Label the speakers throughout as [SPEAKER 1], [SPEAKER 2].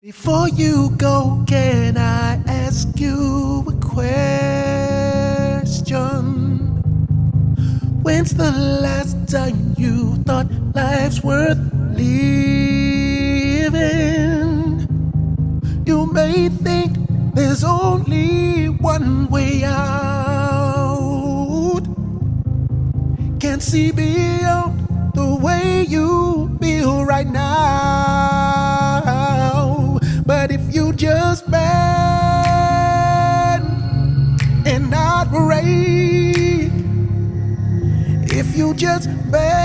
[SPEAKER 1] Before you go, can I ask you a question? When's the last time you thought life's worth living? You may think there's only one way out. Can't see beyond the way you feel right now. But if you just bend and not break, if you just bend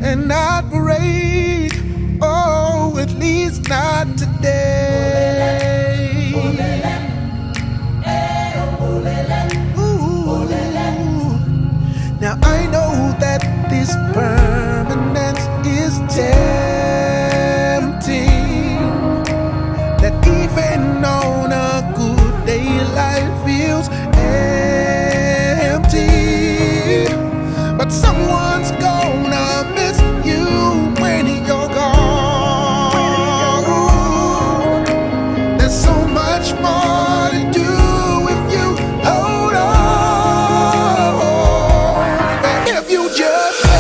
[SPEAKER 1] and not break, oh, at least not today. Ooh. Now I know that this permanence is tempting, that even on a good day life feels empty. But someone's gonna miss you when you're gone. There's so much more to do if you hold on. But if you just bend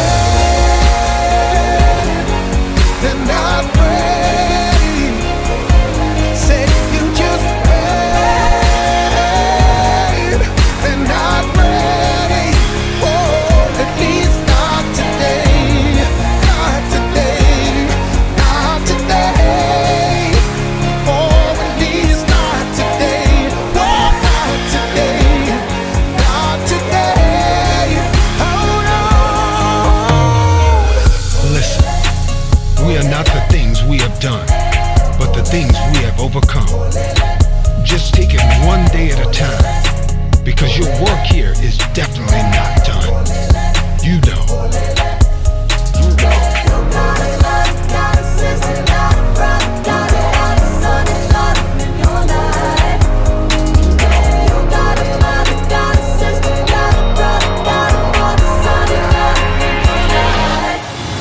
[SPEAKER 1] and not break, say you just bend and not break. Oh, at least not today, not today, not today. Oh, at least not today, oh, not today, not today. Hold on.
[SPEAKER 2] Listen, we are not the things we have done, but the things we have overcome. Just take it one day at a time, because your work here is definitely not done. You know.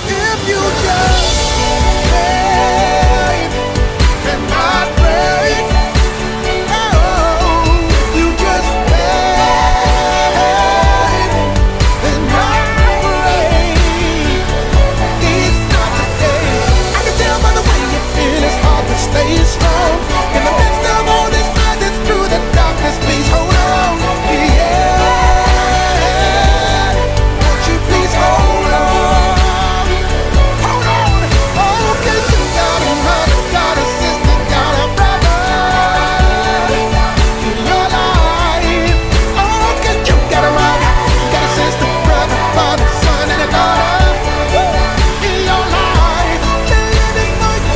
[SPEAKER 1] If you just bend and not break, oh, if you just bend and not break, it's not today. I can tell by the way you feel it's hard to stay strong. In the midst of all this madness, through the darkness, please hold on. Yeah, won't you please hold on? Hold on. Oh, 'cause you got a mother, got a sister, got a brother in your life. Oh, 'cause you got a mother, got a sister, brother, father, son, and a daughter in your life. Living for you.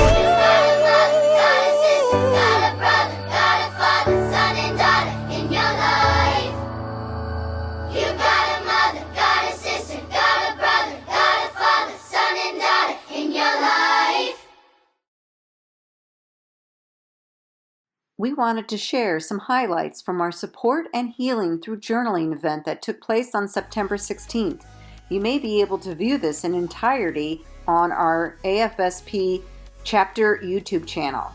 [SPEAKER 3] We wanted to share some highlights from our support and healing through journaling event that took place on September 16th. You may be able to view this in entirety on our AFSP chapter YouTube channel.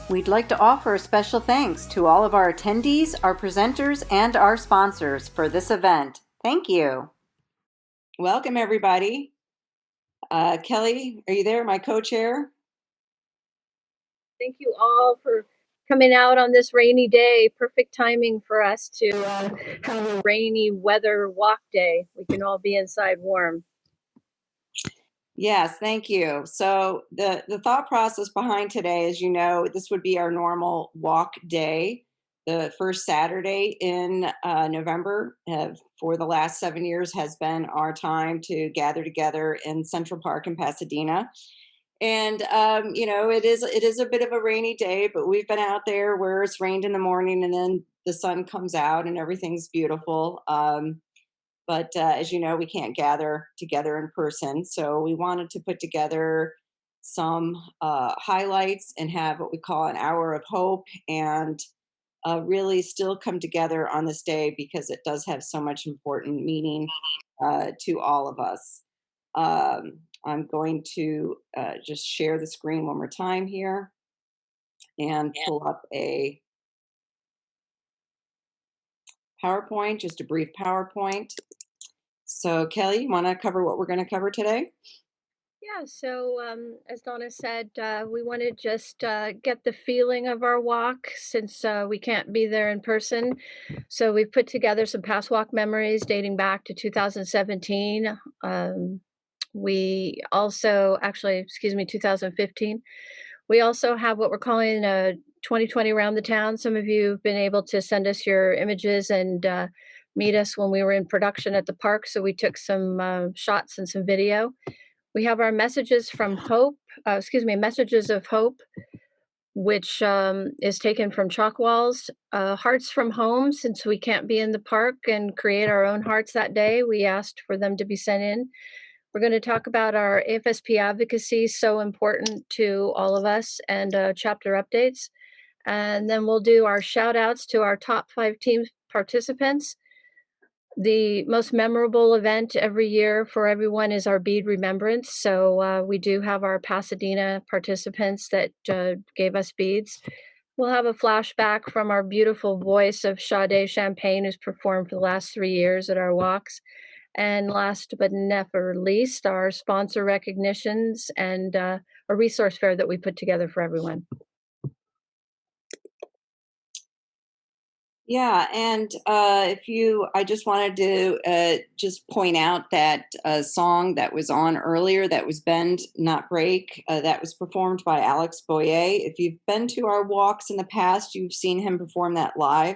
[SPEAKER 3] We'd like to offer a special thanks to all of our attendees, our presenters, and our sponsors for this event. Thank you. Welcome, everybody. Kelly, are you there, my co-chair?
[SPEAKER 4] Thank you all for coming out on this rainy day. Perfect timing for us to have a rainy weather walk day. We can all be inside warm.
[SPEAKER 3] Yes, thank you. So the thought process behind today is, this would be our normal walk day. The first Saturday in November for the last 7 years has been our time to gather together in Central Park in Pasadena. And it is a bit of a rainy day, but we've been out there where it's rained in the morning and then the sun comes out and everything's beautiful. But as you know, we can't gather together in person. So we wanted to put together some highlights and have what we call an hour of hope and really still come together on this day because it does have so much important meaning to all of us. I'm going to just share the screen one more time here and pull up a PowerPoint, just a brief PowerPoint. So Kelly, you want to cover what we're going to cover today?
[SPEAKER 4] Yeah, so as Donna said, we want to just get the feeling of our walk since we can't be there in person. So we put together some past walk memories dating back to 2017. We also, actually, excuse me, 2015. We also have what we're calling a 2020 Around the Town. Some of you have been able to send us your images and meet us when we were in production at the park. So we took some shots and some video. We have our messages from hope, messages of hope, which is taken from chalk walls. Hearts from home, since we can't be in the park and create our own hearts that day, we asked for them to be sent in. We're going to talk about our AFSP advocacy, so important to all of us, and chapter updates. And then we'll do our shout outs to our top 5 team participants. The most memorable event every year for everyone is our bead remembrance. So we do have our Pasadena participants that gave us beads. We'll have a flashback from our beautiful voice of Sade Champagne, who's performed for the last 3 years at our walks. And last but never least, our sponsor recognitions and a resource fair that we put together for everyone.
[SPEAKER 3] Yeah, and I just wanted to just point out that song that was on earlier, that was Bend Not Break, that was performed by Alex Boyer. If you've been to our walks in the past, you've seen him perform that live.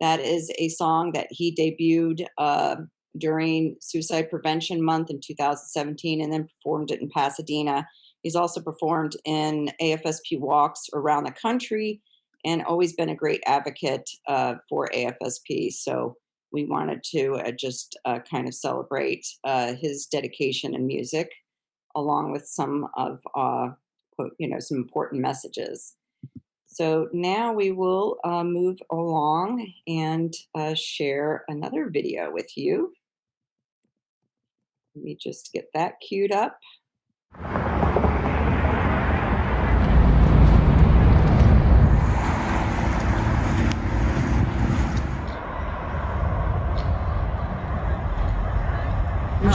[SPEAKER 3] That is a song that he debuted during Suicide Prevention Month in 2017 and then performed it in Pasadena. He's also performed in AFSP walks around the country and always been a great advocate for AFSP. So we wanted to just kind of celebrate his dedication in music, along with some of some important messages. So now we will move along and share another video with you. Let me just get that queued up.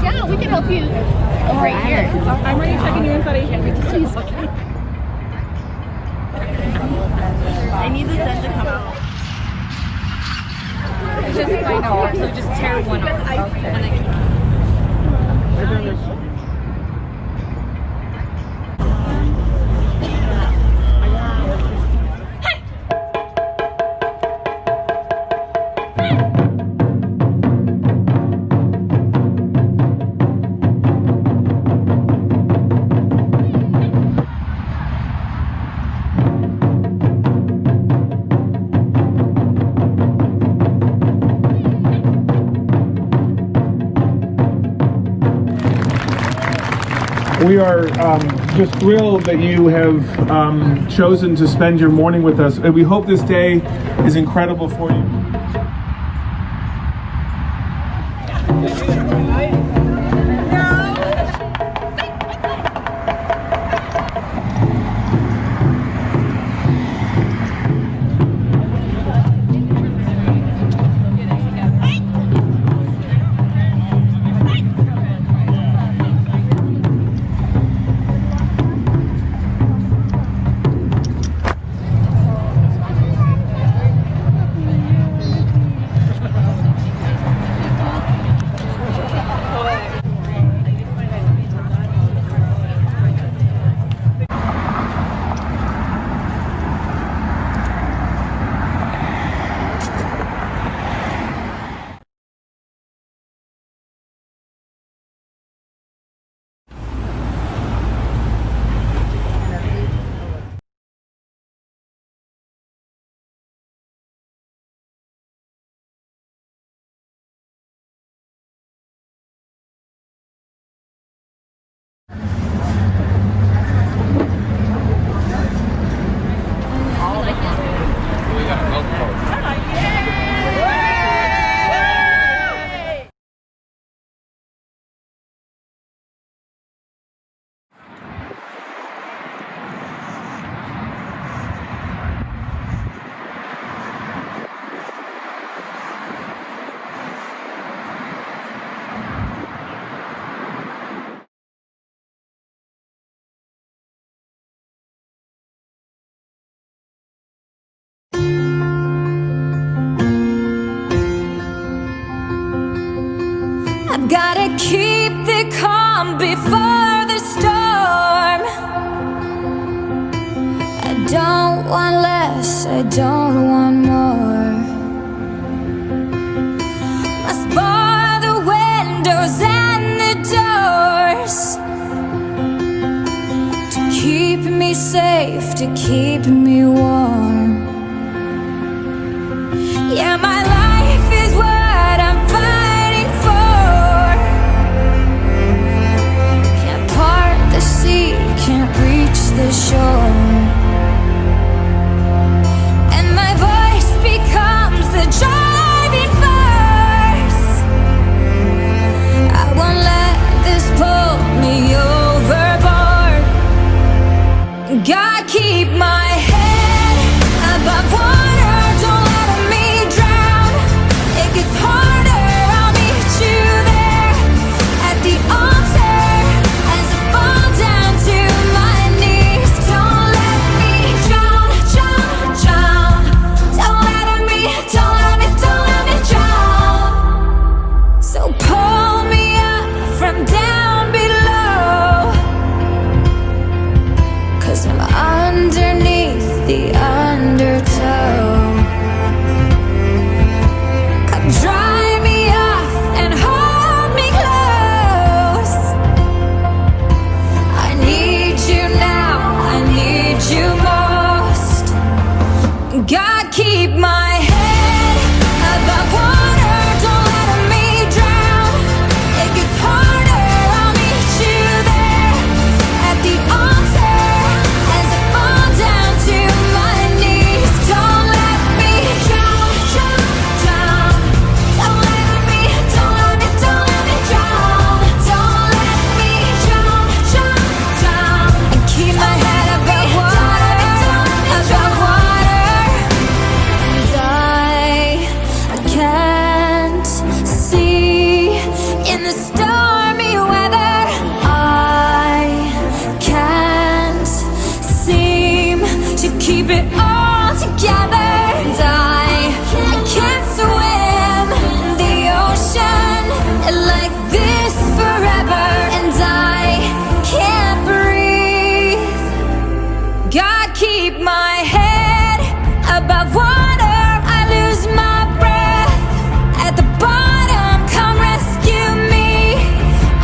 [SPEAKER 5] Yeah, we can help you. Oh, right here. I'm already checking you in, buddy. Please. I need the scent to come out. It's just like, no, so just tear one off. Okay. And then
[SPEAKER 6] We are just thrilled that you have chosen to spend your morning with us. And we hope this day is incredible for you.
[SPEAKER 1] Gotta keep the calm before the storm. I don't want less, I don't want more. Must bar the windows and the doors to keep me safe, to keep me warm. Yeah, my life is what I'm fighting for. Can't part the sea, can't reach the shore. And my voice becomes the driving force. I won't let this pull me overboard. God, keep my head above water. Don't let me drown. It gets harder, I'll meet you there at the altar as I fall down to my knees. Don't let me drown, drown, drown. Don't let me drown. So pull me up from down below, 'cause I'm underneath the undertow. Come dry me off and hold me close. I need you now, I need you most. God, keep my head above water. Don't let me drown. It gets harder, I'll meet you there at the altar as I fall down to my knees. Don't let me drown, drown, drown. Don't let me drown. Don't let me drown, drown, drown. And keep my head above water, above water. And I can't see in the stormy weather. I can't seem to keep it all together. And I can't swim the ocean like this forever. And I can't breathe. God, keep my head above water. I lose my breath at the bottom. Come rescue me.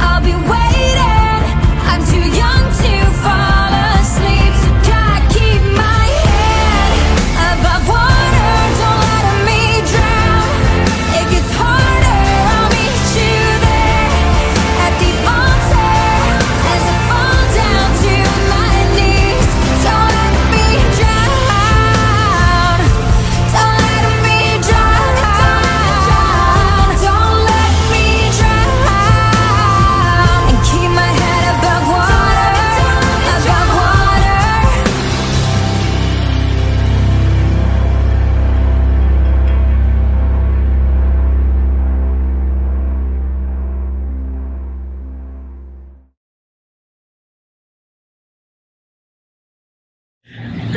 [SPEAKER 1] I'll be waiting. I'm too young to fall asleep. So God, keep my head above water. Don't let me drown. It gets harder, I'll meet you there at the altar as I fall down to my knees. Don't let me drown. Don't let me drown. Don't let me drown. And keep my head above water, above water.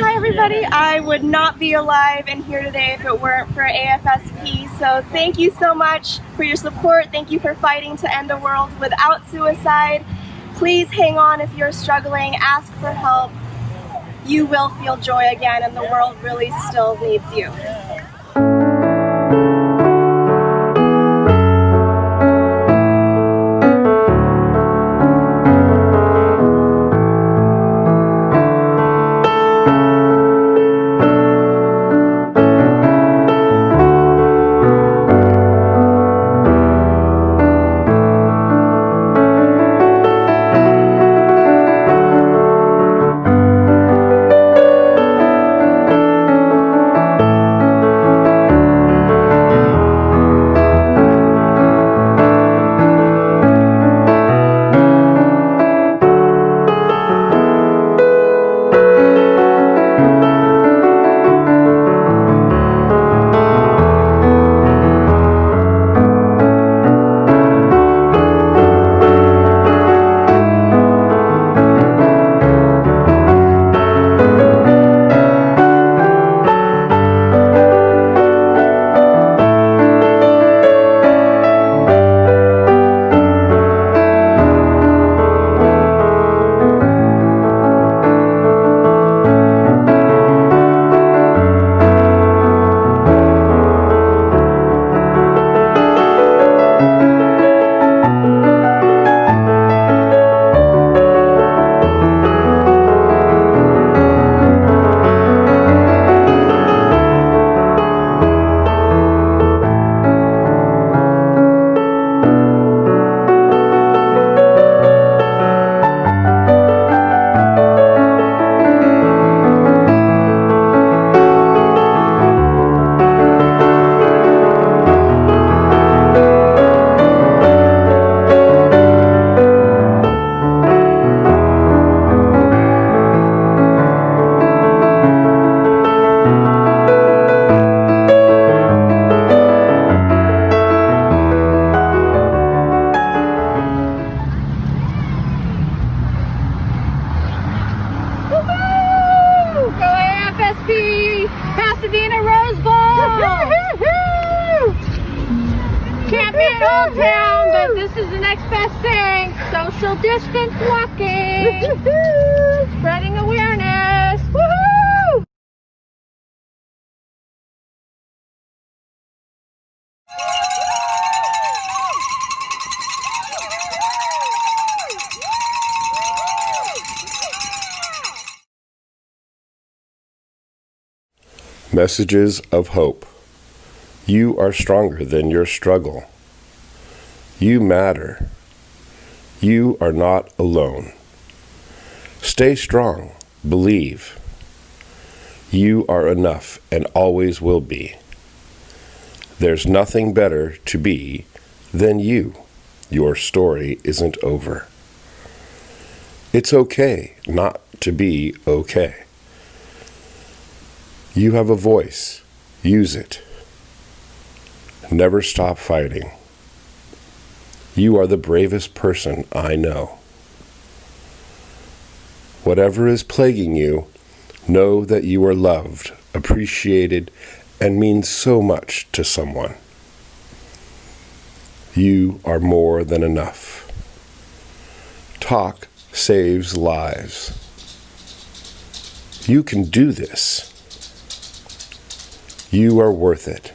[SPEAKER 5] Hi everybody, I would not be alive and here today if it weren't for AFSP, so thank you so much for your support. Thank you for fighting to end a world without suicide. Please hang on if you're struggling, ask for help. You will feel joy again and the world really still needs you.
[SPEAKER 4] in Old Town, but this is the next best thing. Social distance walking. Spreading awareness. Woohoo!
[SPEAKER 7] Messages of hope. You are stronger than your struggle. You matter. You are not alone. Stay strong. Believe. You are enough and always will be. There's nothing better to be than you. Your story isn't over. It's okay not to be okay. You have a voice. Use it. Never stop fighting. You are the bravest person I know. Whatever is plaguing you, know that you are loved, appreciated, and mean so much to someone. You are more than enough. Talk saves lives. You can do this. You are worth it.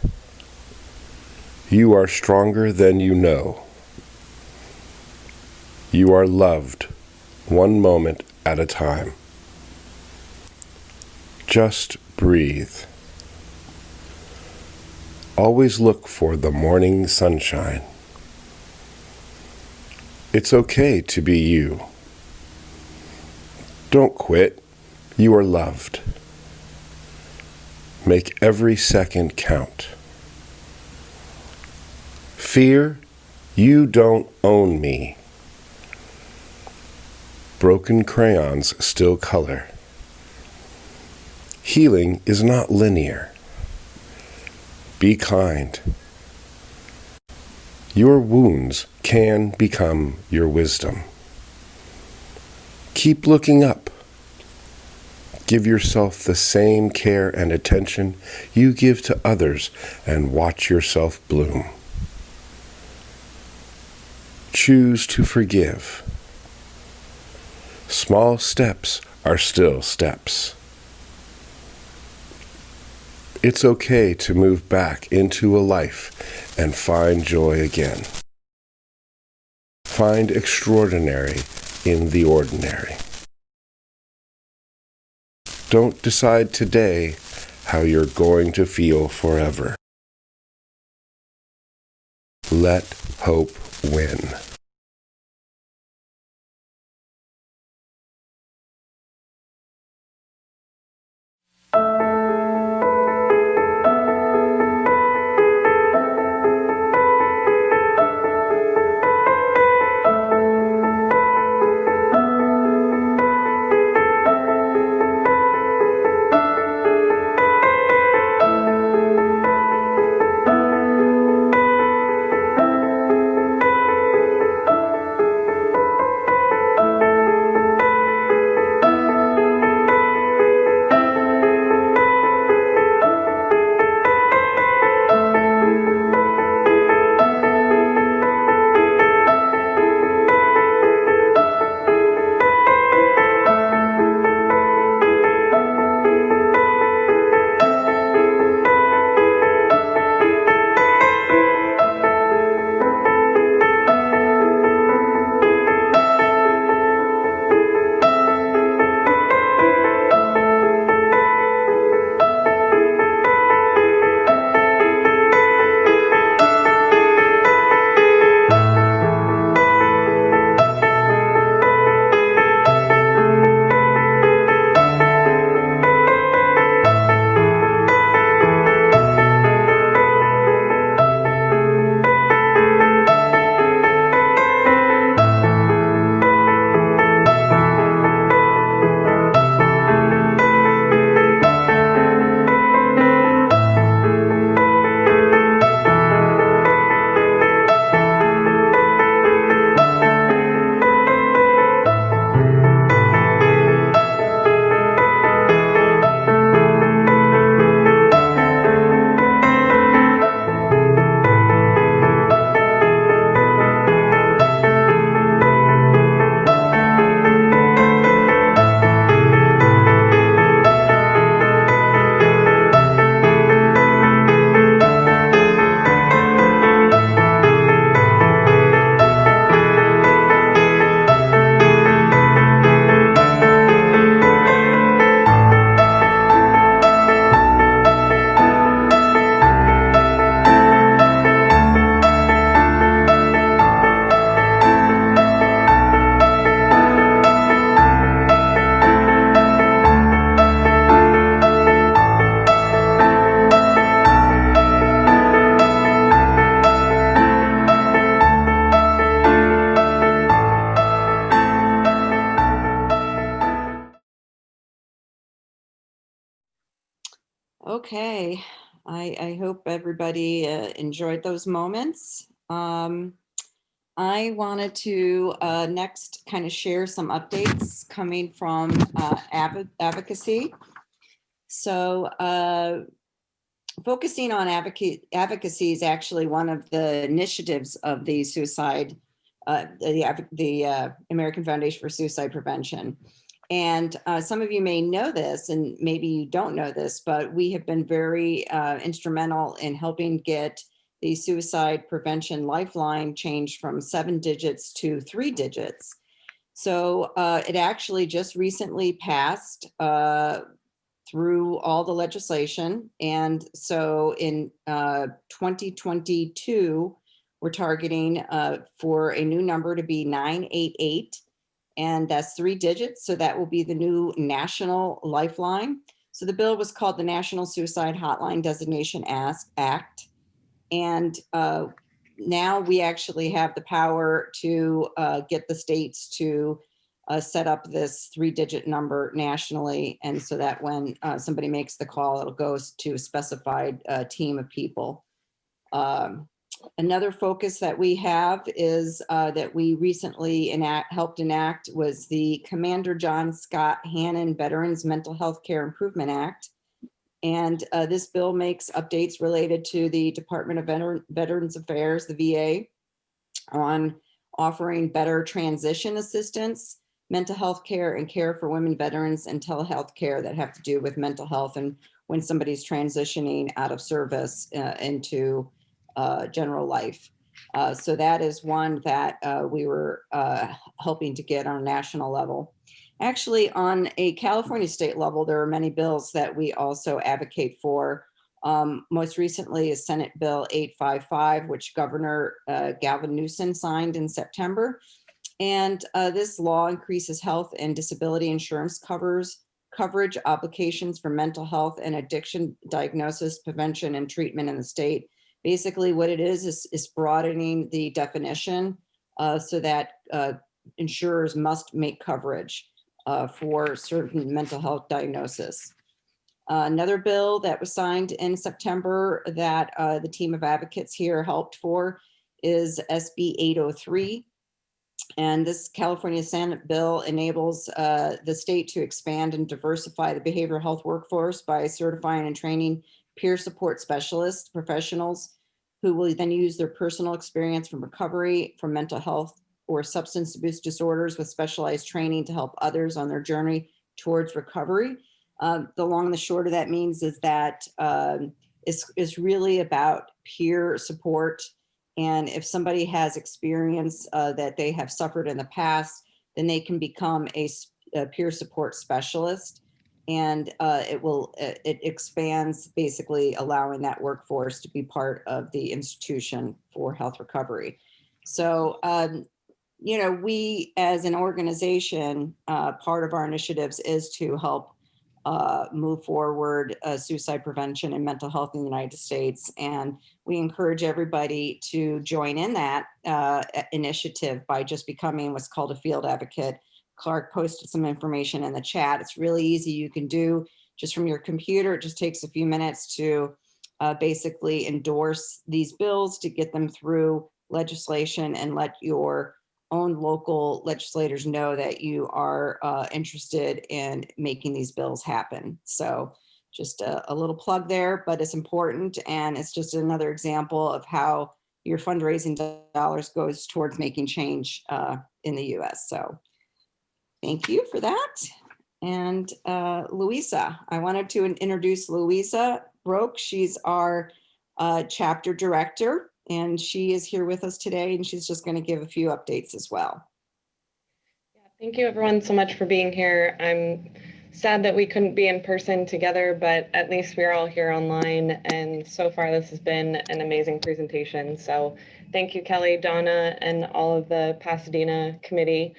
[SPEAKER 7] You are stronger than you know. You are loved, one moment at a time. Just breathe. Always look for the morning sunshine. It's okay to be you. Don't quit. You are loved. Make every second count. Fear, you don't own me. Broken crayons still color. Healing is not linear. Be kind. Your wounds can become your wisdom. Keep looking up. Give yourself the same care and attention you give to others and watch yourself bloom. Choose to forgive. Small steps are still steps. It's okay to move back into a life and find joy again. Find extraordinary in the ordinary. Don't decide today how you're going to feel forever. Let hope win.
[SPEAKER 3] Okay, I hope everybody enjoyed those moments. I wanted to next kind of share some updates coming from advocacy. So focusing on advocacy is actually one of the initiatives of the American Foundation for Suicide Prevention. And some of you may know this, and maybe you don't know this, but we have been very instrumental in helping get the suicide prevention lifeline changed from 7 digits to 3 digits. So it actually just recently passed through all the legislation. And so in 2022, we're targeting for a new number to be 988. And that's 3 digits. So that will be the new national lifeline. So the bill was called the National Suicide Hotline Designation Act. And now we actually have the power to get the states to set up this 3-digit number nationally. And so that when somebody makes the call, it'll go to a specified team of people. Another focus that we have is that we recently helped enact was the Commander John Scott Hannon Veterans Mental Health Care Improvement Act. And this bill makes updates related to the Department of Veterans Affairs, the VA, on offering better transition assistance, mental health care, and care for women veterans, and telehealth care that have to do with mental health and when somebody's transitioning out of service into general life. So that is one that we were hoping to get on a national level. Actually, on a California state level, there are many bills that we also advocate for. Most recently is Senate Bill 855, which Governor Gavin Newsom signed in September. And this law increases health and disability insurance coverage obligations for mental health and addiction diagnosis, prevention, and treatment in the state. Basically, what it is broadening the definition so that insurers must make coverage for certain mental health diagnosis. Another bill that was signed in September that the team of advocates here helped for is SB 803. And this California Senate bill enables the state to expand and diversify the behavioral health workforce by certifying and training peer support specialists, professionals who will then use their personal experience from recovery from mental health or substance abuse disorders with specialized training to help others on their journey towards recovery. The long and the short of that means is that it's really about peer support. And if somebody has experience that they have suffered in the past, then they can become a peer support specialist. And it expands, basically allowing that workforce to be part of the institution for health recovery. So, we as an organization, part of our initiatives is to help move forward suicide prevention and mental health in the United States. And we encourage everybody to join in that initiative by just becoming what's called a field advocate. Clark posted some information in the chat. It's really easy. You can do just from your computer. It just takes a few minutes to basically endorse these bills to get them through legislation and let your own local legislators know that you are interested in making these bills happen. So just a little plug there, but it's important. And it's just another example of how your fundraising dollars goes towards making change in the US. So thank you for that. And Louisa, I wanted to introduce Louisa Broke. She's our chapter director, and she is here with us today, and she's just going to give a few updates as well.
[SPEAKER 8] Yeah, thank you everyone so much for being here. I'm sad that we couldn't be in person together, but at least we're all here online, and so far this has been an amazing presentation. So thank you, Kelly, Donna, and all of the Pasadena committee.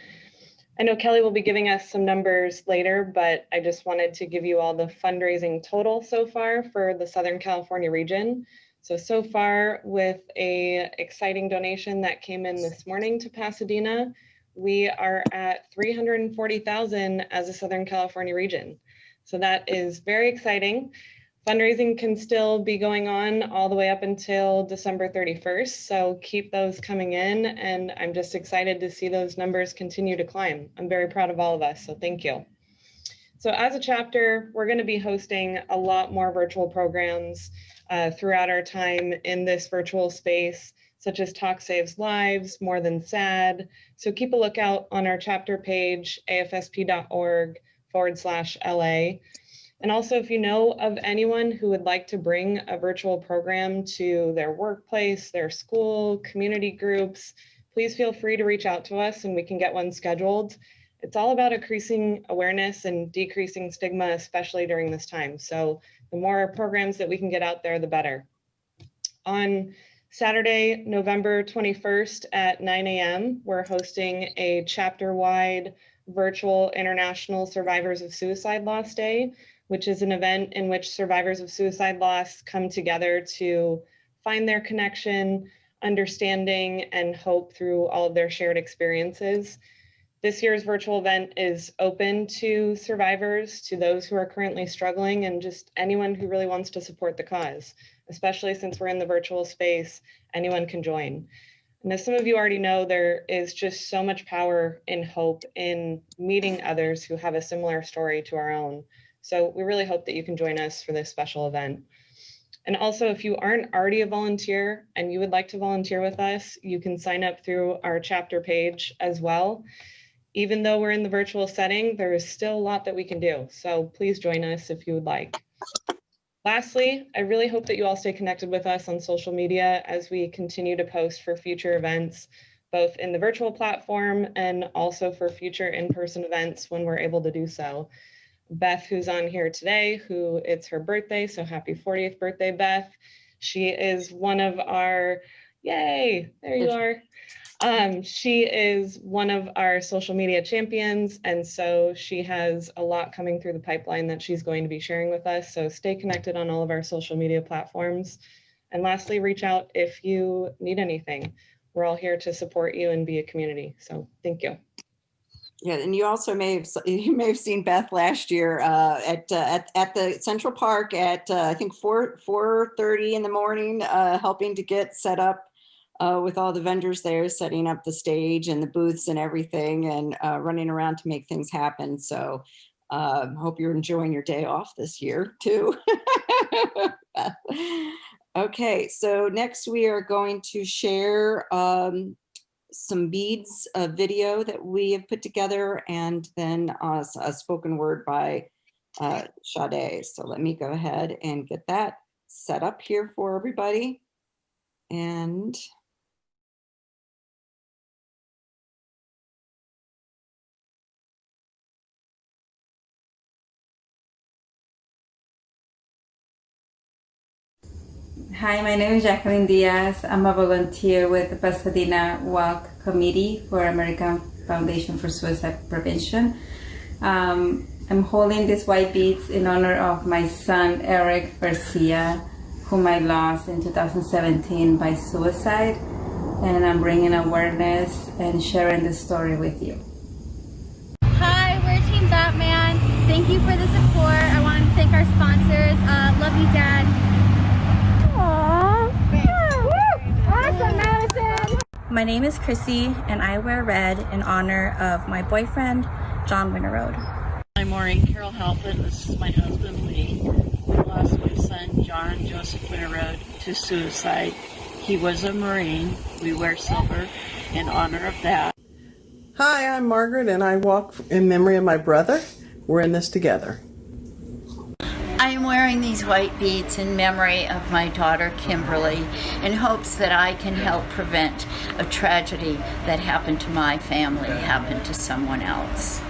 [SPEAKER 8] I know Kelly will be giving us some numbers later, but I just wanted to give you all the fundraising total so far for the Southern California region. So far, with a exciting donation that came in this morning to Pasadena, we are at $340,000 as a Southern California region. So that is very exciting. Fundraising can still be going on all the way up until December 31st, so keep those coming in, and I'm just excited to see those numbers continue to climb. I'm very proud of all of us, so thank you. So as a chapter, we're going to be hosting a lot more virtual programs throughout our time in this virtual space, such as Talk Saves Lives, More Than Sad. So keep a lookout on our chapter page, afsp.org/LA. And also, if you know of anyone who would like to bring a virtual program to their workplace, their school, community groups, please feel free to reach out to us and we can get one scheduled. It's all about increasing awareness and decreasing stigma, especially during this time. So the more programs that we can get out there, the better. On Saturday, November 21st at 9 a.m., we're hosting a chapter-wide virtual International Survivors of Suicide Loss Day, which is an event in which survivors of suicide loss come together to find their connection, understanding, and hope through all of their shared experiences. This year's virtual event is open to survivors, to those who are currently struggling, and just anyone who really wants to support the cause, especially since we're in the virtual space, anyone can join. And as some of you already know, there is just so much power in hope in meeting others who have a similar story to our own. So we really hope that you can join us for this special event. And also, if you aren't already a volunteer and you would like to volunteer with us, you can sign up through our chapter page as well. Even though we're in the virtual setting, there is still a lot that we can do. So please join us if you would like. Lastly, I really hope that you all stay connected with us on social media as we continue to post for future events, both in the virtual platform and also for future in-person events when we're able to do so. Beth, who's on here today, who it's her birthday, so happy 40th birthday, Beth. She is one of our, yay, there you are. She is one of our social media champions, and so she has a lot coming through the pipeline that she's going to be sharing with us. So stay connected on all of our social media platforms. And lastly, reach out if you need anything. We're all here to support you and be a community. So thank you.
[SPEAKER 3] Yeah, and you also may have seen Beth last year at the Central Park at I think 4:30 in the morning, helping to get set up with all the vendors there, setting up the stage and the booths and everything, and running around to make things happen. So hope you're enjoying your day off this year too. Okay, so next we are going to share some beads video that we have put together, and then a spoken word by Sade. So let me go ahead and get that set up here for everybody. And
[SPEAKER 9] hi, my name is Jacqueline Diaz. I'm a volunteer with the Pasadena Walk Committee for American Foundation for Suicide Prevention. I'm holding these white beads in honor of my son, Eric Garcia, whom I lost in 2017 by suicide. And I'm bringing awareness and sharing this story with you.
[SPEAKER 10] Hi, we're Team Batman. Thank you for the support. I want to thank our sponsors. Love you, Dad. Awesome, Madison! My name is Chrissy, and I wear red in honor of my boyfriend, John Winterroad.
[SPEAKER 11] I'm Maureen Carol Halpin. This is my husband, Lee. We lost my son, John Joseph Winterroad, to suicide. He was a Marine. We wear silver in honor of that.
[SPEAKER 12] Hi, I'm Margaret, and I walk in memory of my brother. We're in this together.
[SPEAKER 13] I am wearing these white beads in memory of my daughter Kimberly in hopes that I can help prevent a tragedy that happened to my family happen to someone else.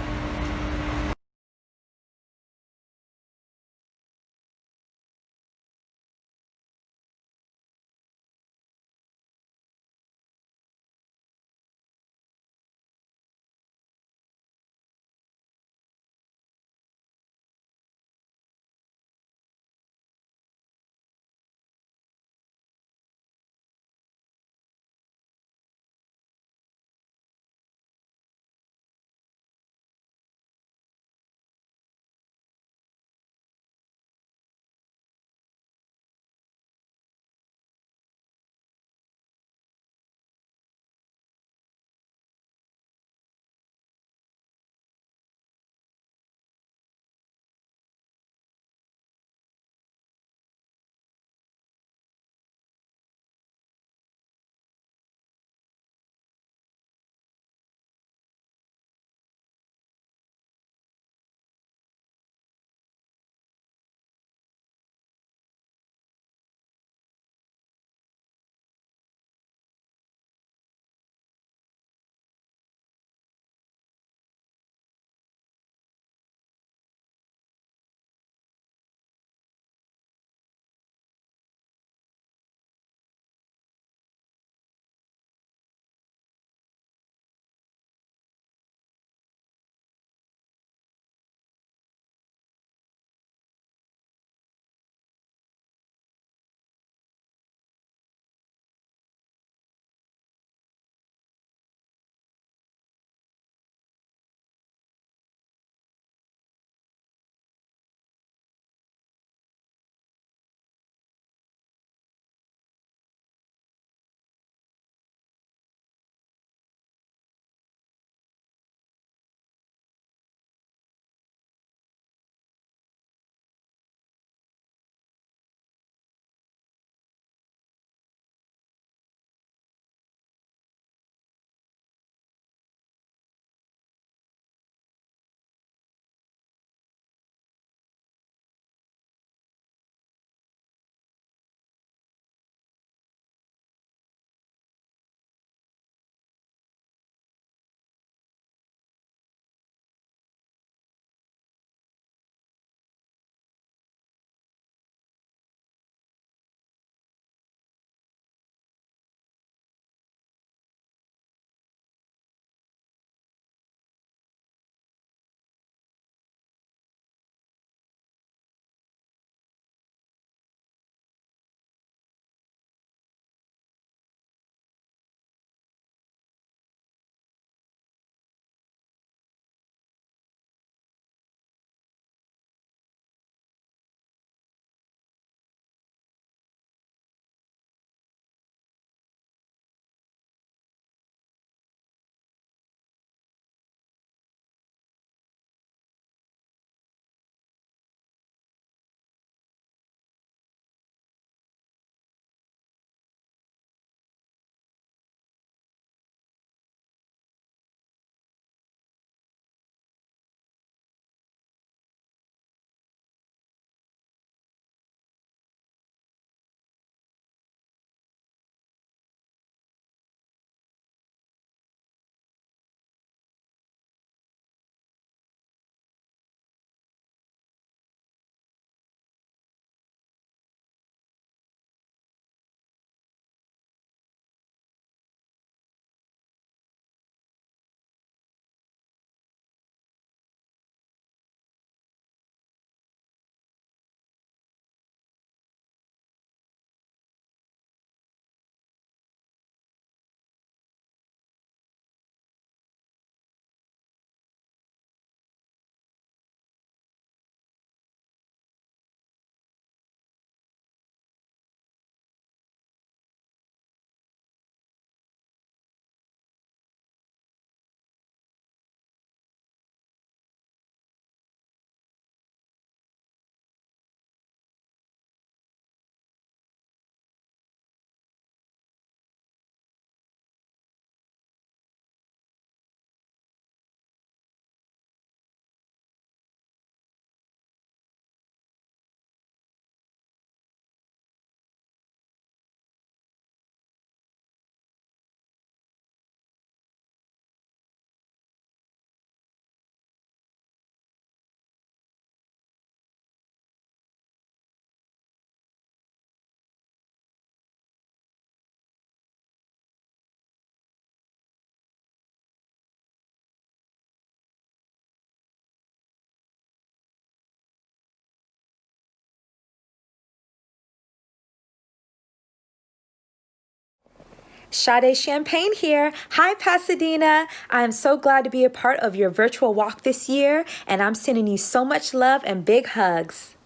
[SPEAKER 14] Sade Champagne here. Hi, Pasadena. I am so glad to be a part of your virtual walk this year, and I'm sending you so much love and big hugs.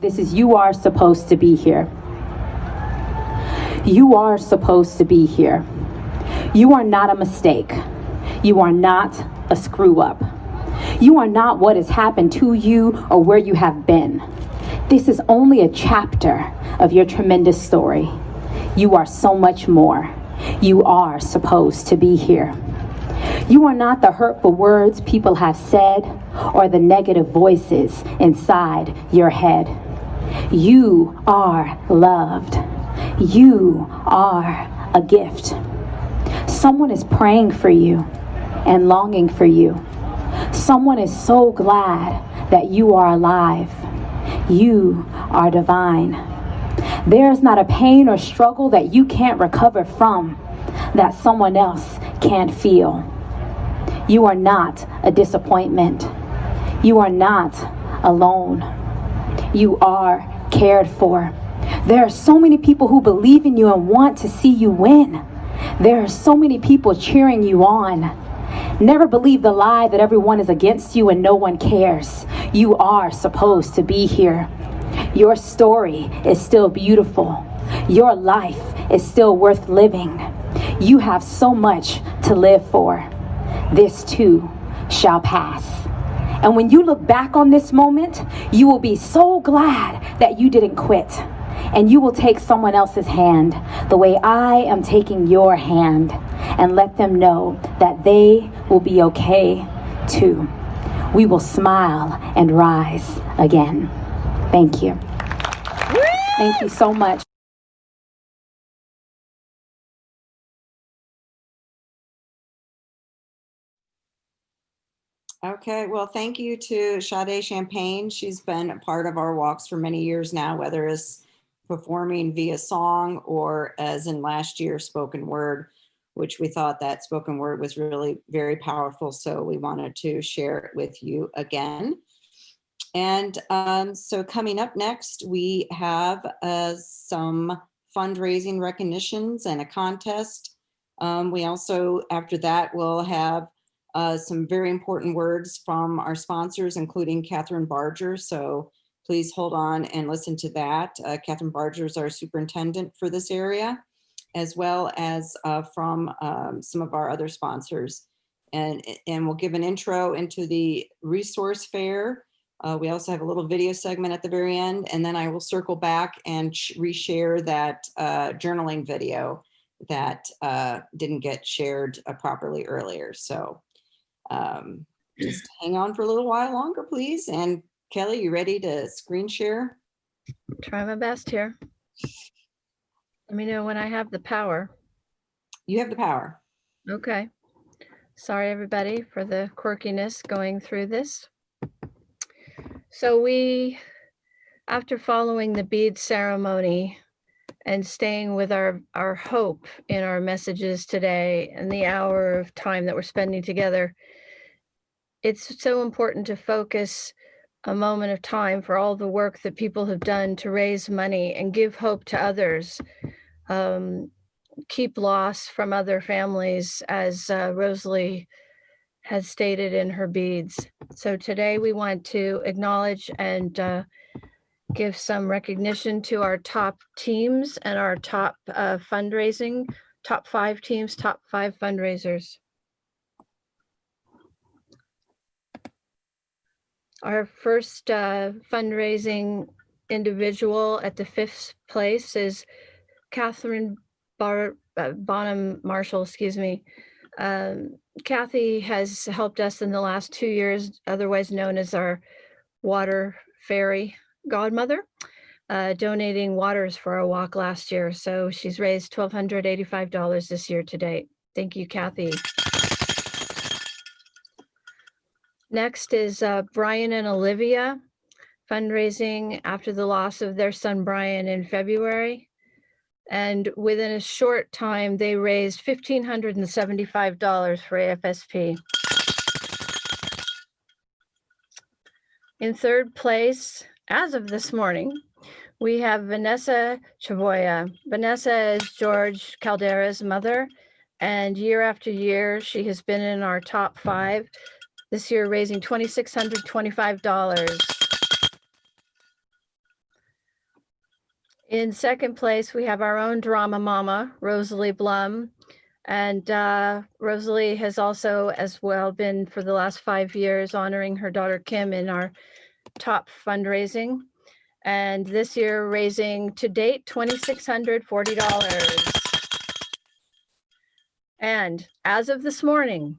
[SPEAKER 15] This is You Are Supposed to Be Here. You are supposed to be here. You are not a mistake. You are not a screw up. You are not what has happened to you or where you have been. This is only a chapter of your tremendous story. You are so much more. You are supposed to be here. You are not the hurtful words people have said or the negative voices inside your head. You are loved. You are a gift. Someone is praying for you and longing for you. Someone is so glad that you are alive. You are divine. There is not a pain or struggle that you can't recover from that someone else can't feel. You are not a disappointment. You are not alone. You are cared for. There are so many people who believe in you and want to see you win. There are so many people cheering you on. Never believe the lie that everyone is against you and no one cares. You are supposed to be here. Your story is still beautiful. Your life is still worth living. You have so much to live for. This too shall pass. And when you look back on this moment, you will be so glad that you didn't quit. And you will take someone else's hand the way I am taking your hand and let them know that they will be okay too. We will smile and rise again. Thank you. Thank you so much.
[SPEAKER 3] Okay, well, thank you to Sade Champagne. She's been a part of our walks for many years now, whether it's performing via song or as in last year, spoken word, which we thought that spoken word was really very powerful. So we wanted to share it with you again. And so coming up next, we have some fundraising recognitions and a contest. We also, after that, will have some very important words from our sponsors, including Catherine Barger. So please hold on and listen to that. Catherine Barger is our superintendent for this area, as well as from some of our other sponsors. And we'll give an intro into the resource fair. We also have a little video segment at the very end, and then I will circle back and reshare that journaling video that didn't get shared properly earlier. So just hang on for a little while longer, please. And Kelly, you ready to screen share?
[SPEAKER 4] Try my best here. Let me know when I have the power.
[SPEAKER 3] You have the power.
[SPEAKER 4] Okay. Sorry, everybody, for the quirkiness going through this. So we, after following the bead ceremony and staying with our hope in our messages today and the hour of time that we're spending together, it's so important to focus a moment of time for all the work that people have done to raise money and give hope to others, keep loss from other families, as Rosalie has stated in her beads. So today we want to acknowledge and give some recognition to our top teams and our top fundraising, top 5 teams, top 5 fundraisers. Our first fundraising individual at the 5th place is Catherine Bonham Marshall, excuse me. Kathy has helped us in the last 2 years, otherwise known as our water fairy godmother, donating waters for our walk last year. So she's raised $1,285 this year to date. Thank you, Kathy. Next is Brian and Olivia, fundraising after the loss of their son Brian in February. And within a short time, they raised $1,575 for AFSP. In third place, as of this morning, We have Vanessa Chavoya. Vanessa is George Caldera's mother, and year after year, she has been in our top 5. This year, raising $2,625. In second place, we have our own drama mama, Rosalie Blum. And Rosalie has also as well been for the last 5 years honoring her daughter Kim in our top fundraising. And this year raising to date $2,640. And as of this morning,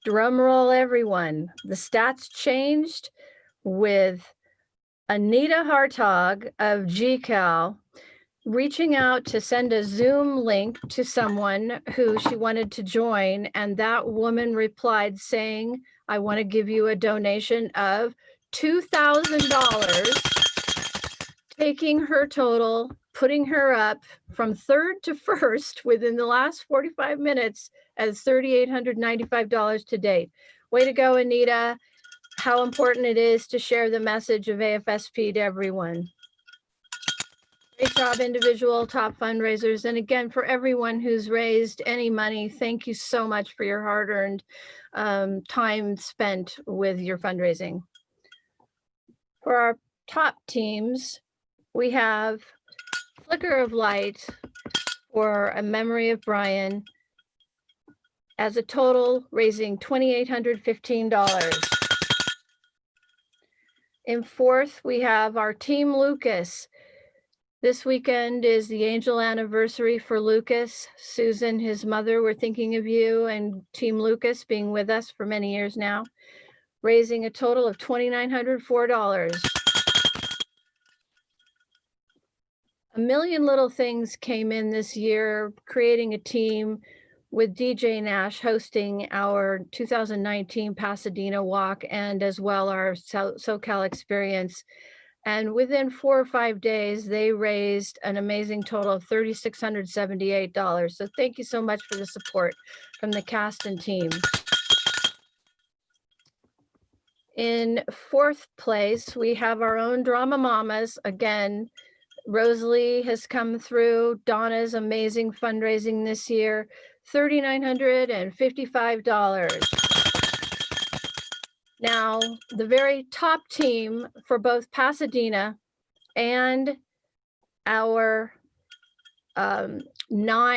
[SPEAKER 4] drum roll everyone, the stats changed with Anita Hartog of GCal reaching out to send a Zoom link to someone who she wanted to join. And that woman replied saying, I want to give you a donation of $2,000, taking her total, putting her up from third to first within the last 45 minutes as $3,895 to date. Way to go, Anita. How important it is to share the message of AFSP to everyone. Great job, individual top fundraisers. And again, for everyone who's raised any money, thank you so much for your hard-earned time spent with your fundraising. For our top teams, we have Flicker of Light for a memory of Brian as a total raising $2,815. In fourth, we have our Team Lucas. This weekend is the angel anniversary for Lucas. Susan, his mother, we're thinking of you, and Team Lucas being with us for many years now, raising a total of $2,904. A million little things came in this year, creating a team with DJ Nash hosting our 2019 Pasadena Walk and as well our SoCal experience. And within 4 or 5 days, they raised an amazing total of $3,678. So thank you so much for the support from the cast and team. In fourth place, we have our own drama mamas. Again, Rosalie has come through. Donna's amazing fundraising this year, $3,955. Now, the very top team for both Pasadena and our 9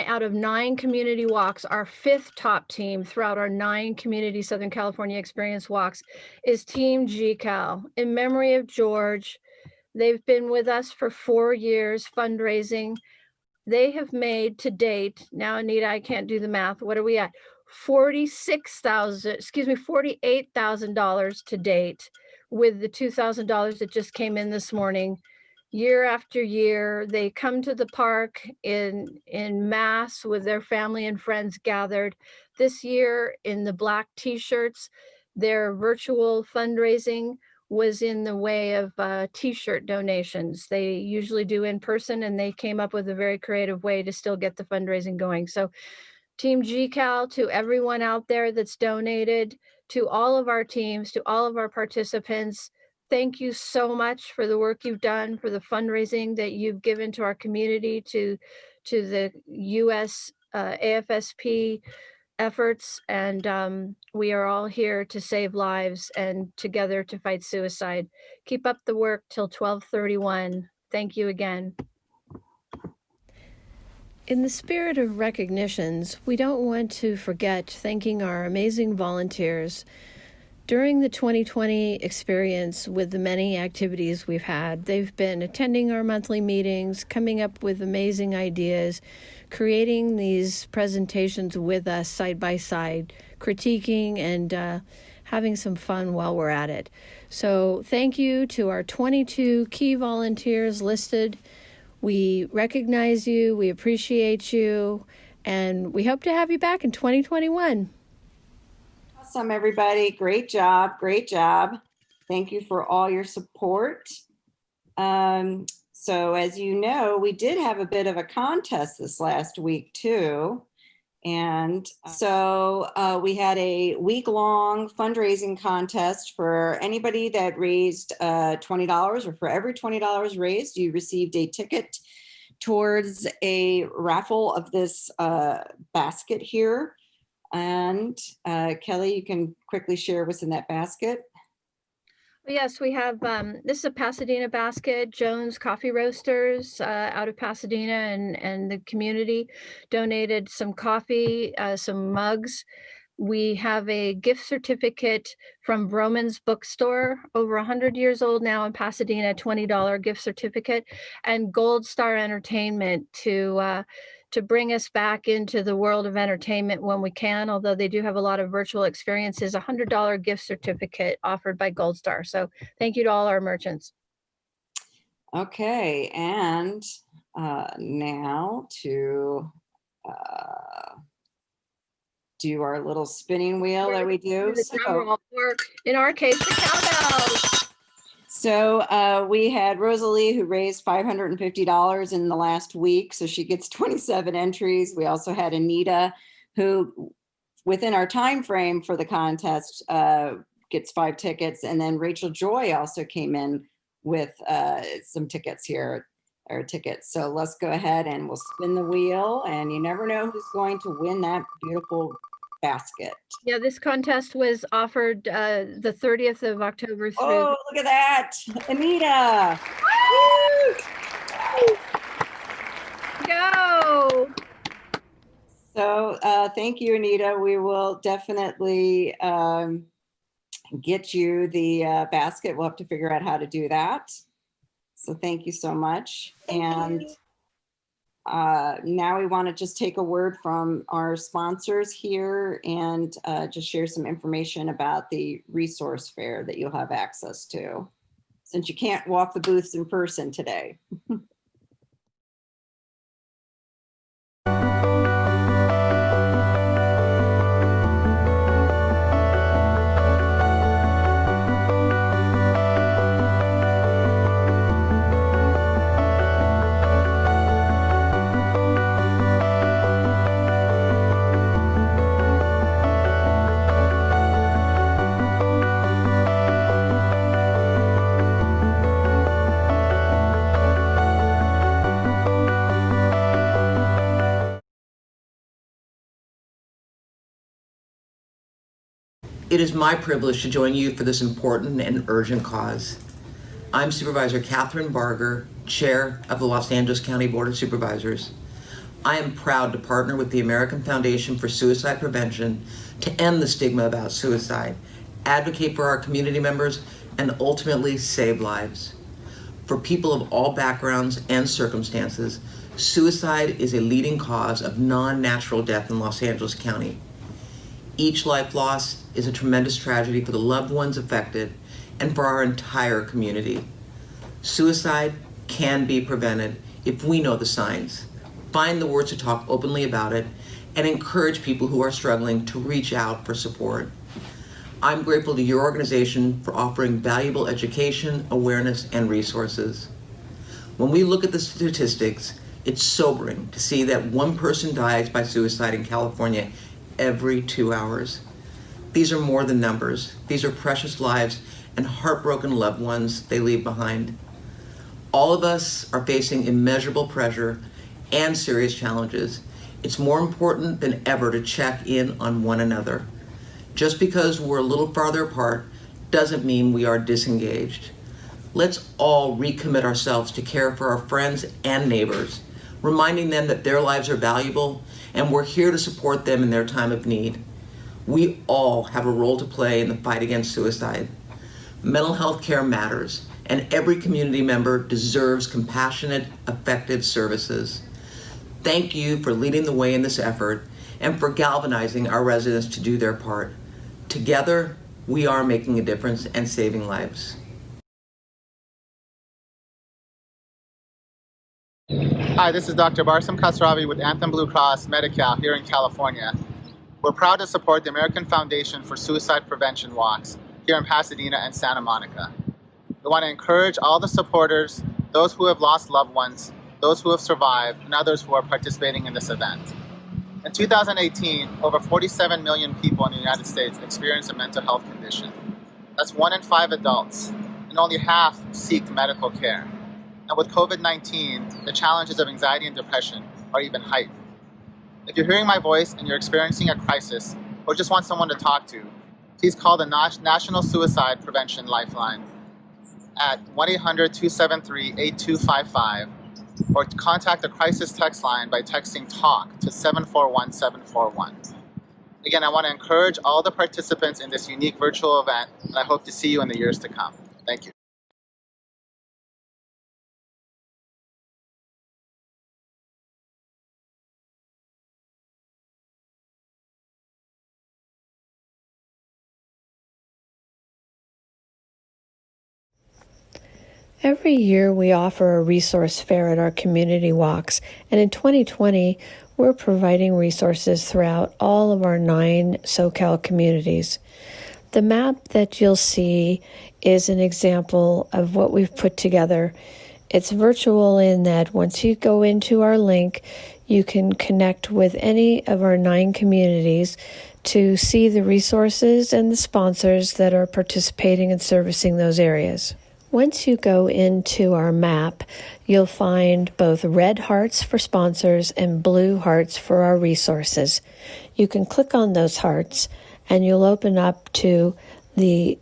[SPEAKER 4] out of 9 community walks, our 5th top team throughout our 9 community Southern California experience walks is Team GCal. In memory of George, they've been with us for 4 years fundraising. They have made to date, now Anita, I can't do the math, what are we at? $48,000 to date with the $2,000 that just came in this morning. Year after year, they come to the park in mass with their family and friends gathered. This year in the black t-shirts, their virtual fundraising was in the way of t-shirt donations. They usually do in person, and they came up with a very creative way to still get the fundraising going. So Team GCal, to everyone out there that's donated, to all of our teams, to all of our participants, thank you so much for the work you've done, for the fundraising that you've given to our community, to the U.S. AFSP efforts. And we are all here to save lives and together to fight suicide. Keep up the work till 12/31. Thank you again. In the spirit of recognitions, we don't want to forget thanking our amazing volunteers. During the 2020 experience with the many activities we've had, they've been attending our monthly meetings, coming up with amazing ideas, creating these presentations with us side by side, critiquing and having some fun while we're at it. So thank you to our 22 key volunteers listed. We recognize you, we appreciate you, and we hope to have you back in 2021.
[SPEAKER 3] Awesome, everybody. Great job. Great job. Thank you for all your support. So as you know, we did have a bit of a contest this last week too. And so we had a week-long fundraising contest for anybody that raised $20, or for every $20 raised, you received a ticket towards a raffle of this basket here. And Kelly, you can quickly share what's in that basket.
[SPEAKER 4] Yes, we have, this is a Pasadena basket. Jones Coffee Roasters out of Pasadena and the community donated some coffee, some mugs. We have a gift certificate from Vroman's Bookstore, over 100 years old now in Pasadena, $20 gift certificate, and Gold Star Entertainment to bring us back into the world of entertainment when we can, although they do have a lot of virtual experiences, $100 gift certificate offered by Gold Star. So thank you to all our merchants.
[SPEAKER 3] Okay, and now to do our little spinning wheel that we do.
[SPEAKER 4] Or in our case, the cowbells.
[SPEAKER 3] So we had Rosalie, who raised $550 in the last week, so she gets 27 entries. We also had Anita, who within our time frame for the contest gets 5 tickets, and then Rachel Joy also came in with some tickets here, or tickets. So let's go ahead and we'll spin the wheel, and you never know who's going to win that beautiful basket.
[SPEAKER 4] Yeah, this contest was offered the 30th of October through.
[SPEAKER 3] Oh, look at that, Anita!
[SPEAKER 4] Go!
[SPEAKER 3] So thank you, Anita. We will definitely get you the basket. We'll have to figure out how to do that. So thank you so much. And now we want to just take a word from our sponsors here and just share some information about the resource fair that you'll have access to, since you can't walk the booths in person today.
[SPEAKER 16] It is my privilege to join you for this important and urgent cause. I'm Supervisor Catherine Barger, Chair of the Los Angeles County Board of Supervisors. I am proud to partner with the American Foundation for Suicide Prevention to end the stigma about suicide, advocate for our community members, and ultimately save lives. For people of all backgrounds and circumstances, suicide is a leading cause of non-natural death in Los Angeles County. Each life loss is a tremendous tragedy for the loved ones affected and for our entire community. Suicide can be prevented if we know the signs, find the words to talk openly about it, and encourage people who are struggling to reach out for support. I'm grateful to your organization for offering valuable education, awareness, and resources. When we look at the statistics, it's sobering to see that one person dies by suicide in California every 2 hours. These are more than numbers. These are precious lives and heartbroken loved ones they leave behind. All of us are facing immeasurable pressure and serious challenges. It's more important than ever to check in on one another. Just because we're a little farther apart doesn't mean we are disengaged. Let's all recommit ourselves to care for our friends and neighbors, reminding them that their lives are valuable and we're here to support them in their time of need. We all have a role to play in the fight against suicide. Mental health care matters, and every community member deserves compassionate, effective services. Thank you for leading the way in this effort and for galvanizing our residents to do their part. Together, we are making a difference and saving lives.
[SPEAKER 17] Hi, this is Dr. Barsam Kasravi with Anthem Blue Cross Medi-Cal here in California. We're proud to support the American Foundation for Suicide Prevention walks here in Pasadena and Santa Monica. We want to encourage all the supporters, those who have lost loved ones, those who have survived, and others who are participating in this event. In 2018, over 47 million people in the United States experienced a mental health condition. That's 1 in 5 adults, and only half seek medical care. And with COVID-19, the challenges of anxiety and depression are even heightened. If you're hearing my voice and you're experiencing a crisis or just want someone to talk to, please call the National Suicide Prevention Lifeline at 1-800-273-8255 or contact the crisis text line by texting TALK to 741-741. Again, I want to encourage all the participants in this unique virtual event, and I hope to see you in the years to come. Thank you.
[SPEAKER 18] Every year we offer a resource fair at our community walks, and in 2020 we're providing resources throughout all of our 9 SoCal communities. The map that you'll see is an example of what we've put together. It's virtual in that once you go into our link, you can connect with any of our 9 communities to see the resources and the sponsors that are participating and servicing those areas. Once you go into our map, you'll find both red hearts for sponsors and blue hearts for our resources. You can click on those hearts and you'll open up to the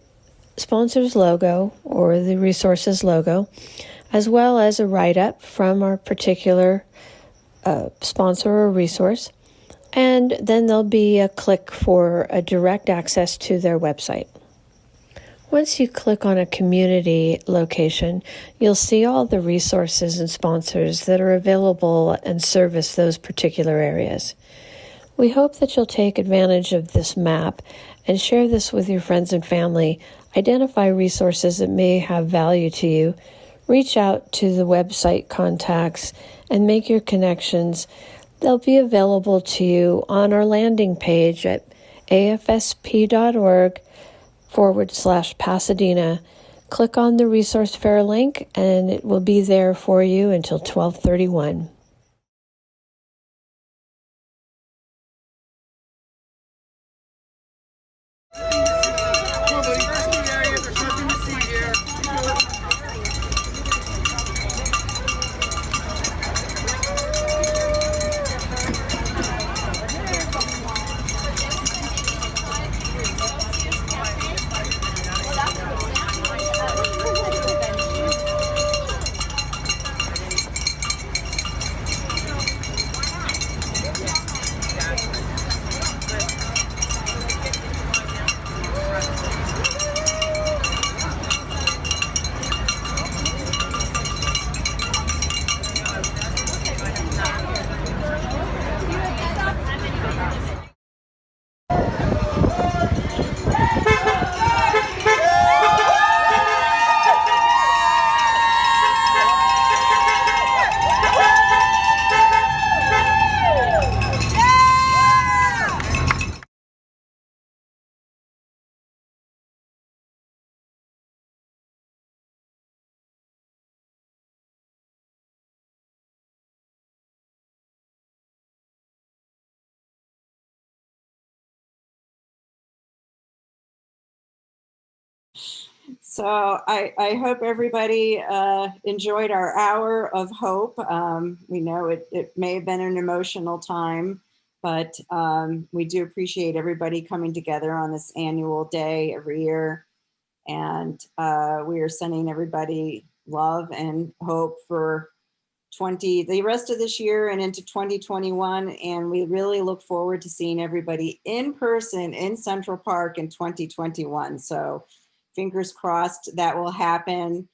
[SPEAKER 18] sponsor's logo or the resources logo, as well as a write-up from our particular sponsor or resource. And then there'll be a click for a direct access to their website. Once you click on a community location, you'll see all the resources and sponsors that are available and service those particular areas. We hope that you'll take advantage of this map and share this with your friends and family. Identify resources that may have value to you. Reach out to the website contacts and make your connections. They'll be available to you on our landing page at afsp.org/Pasadena. Click on the resource fair link and it will be there for you until 12/31.
[SPEAKER 3] So I hope everybody enjoyed our hour of hope. We know it may have been an emotional time, but we do appreciate everybody coming together on this annual day every year. And we are sending everybody love and hope for the rest of this year and into 2021. And we really look forward to seeing everybody in person in Central Park in 2021. So fingers crossed that will happen.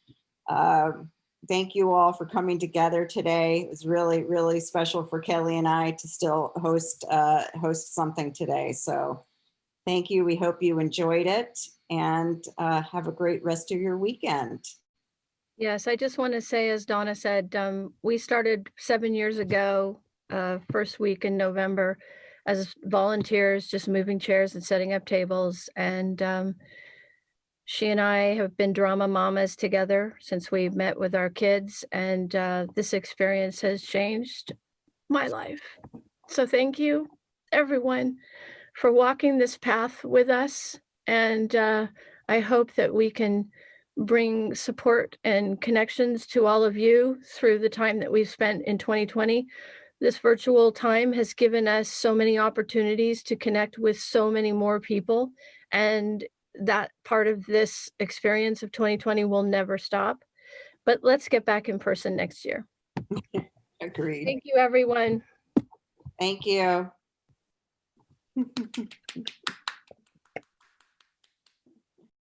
[SPEAKER 3] Thank you all for coming together today. It was really, really special for Kelly and I to still host something today. So thank you. We hope you enjoyed it and have a great rest of your weekend.
[SPEAKER 4] Yes, I just want to say, as Donna said, we started 7 years ago, first week in November, as volunteers, just moving chairs and setting up tables. And she and I have been drama mamas together since we met with our kids. And this experience has changed my life. So thank you. everyone for walking this path with us. And I hope that we can bring support and connections to all of you through the time that we've spent in 2020. This virtual time has given us so many opportunities to connect with so many more people. And that part of this experience of 2020 will never stop. But let's get back in person next year.
[SPEAKER 19] Agreed.
[SPEAKER 4] Thank you, everyone.
[SPEAKER 19] Thank you.